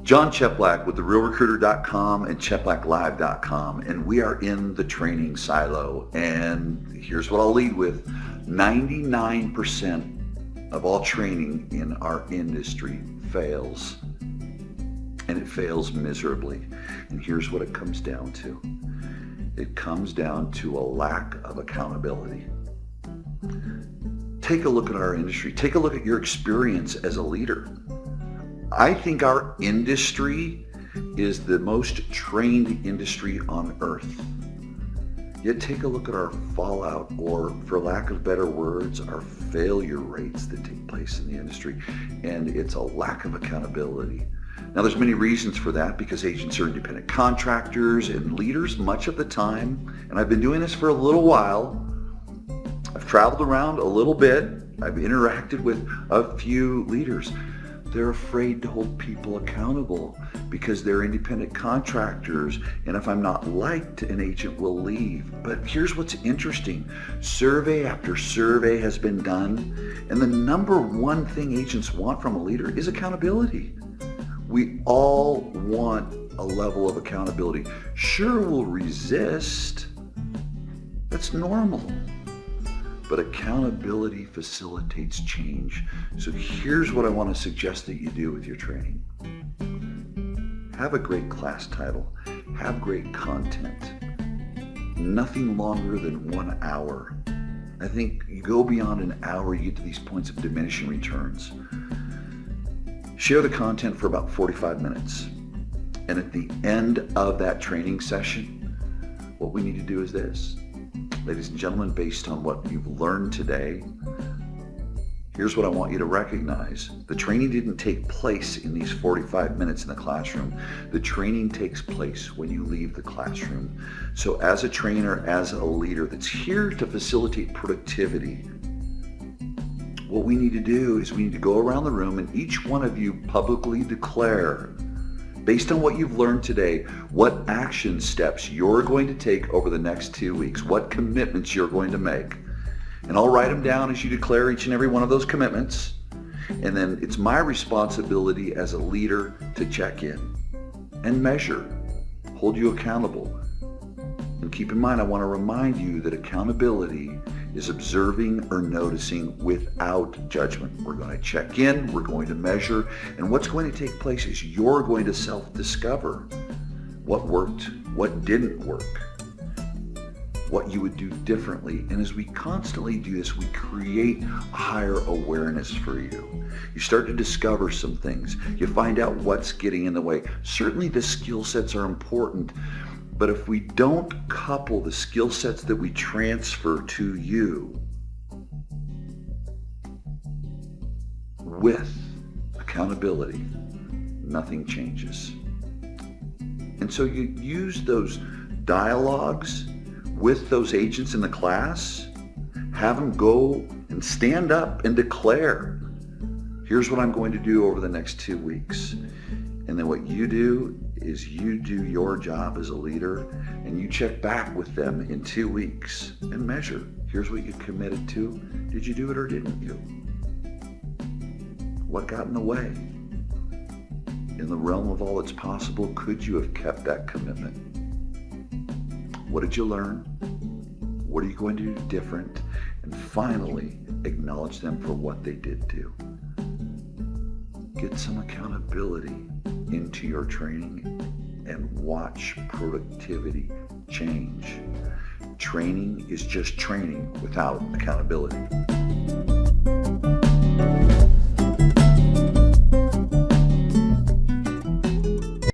John Cheplak with therealrecruiter.com and cheplacklive.com, and we are in the training silo. And here's what I'll lead with. 99% of all training in our industry fails, and it fails miserably. And here's what it comes down to. It comes down to a lack of accountability. Take a look at our industry. Take a look at your experience as a leader. I think our industry is the most trained industry on earth. Yet take a look at our fallout, or for lack of better words, our failure rates that take place in the industry. And it's a lack of accountability. Now, there's many reasons for that, because agents are independent contractors and leaders much of the time. And I've been doing this for a little while. I've traveled around a little bit. I've interacted with a few leaders. They're afraid to hold people accountable because they're independent contractors. And if I'm not liked, an agent will leave. But here's what's interesting. Survey after survey has been done. And the number one thing agents want from a leader is accountability. We all want a level of accountability. Sure, we'll resist. That's normal. But accountability facilitates change. So here's what I want to suggest that you do with your training. Have a great class title. Have great content. Nothing longer than 1 hour. I think you go beyond an hour, you get to these points of diminishing returns. Share the content for about 45 minutes. And at the end of that training session, what we need to do is this. Ladies and gentlemen, based on what you've learned today, here's what I want you to recognize. The training didn't take place in these 45 minutes in the classroom. The training takes place when you leave the classroom. So as a trainer, as a leader that's here to facilitate productivity, what we need to do is we need to go around the room and each one of you publicly declare, based on what you've learned today, what action steps you're going to take over the next 2 weeks, what commitments you're going to make. And I'll write them down as you declare each and every one of those commitments. And then it's my responsibility as a leader to check in and measure, hold you accountable. And keep in mind, I want to remind you that accountability is observing or noticing without judgment. We're going to check in, we're going to measure, and what's going to take place is you're going to self-discover what worked, what didn't work, what you would do differently. And as we constantly do this, we create a higher awareness for you. You start to discover some things. You find out what's getting in the way. Certainly the skill sets are important, but if we don't couple the skill sets that we transfer to you with accountability, nothing changes. And so you use those dialogues with those agents in the class, have them go and stand up and declare, here's what I'm going to do over the next 2 weeks. And then what you do is you do your job as a leader and you check back with them in 2 weeks and measure. Here's what you committed to. Did you do it or didn't you? What got in the way? In the realm of all that's possible, could you have kept that commitment? What did you learn? What are you going to do different? And finally, acknowledge them for what they did do. Get some accountability into your training and watch productivity change. Training is just training without accountability.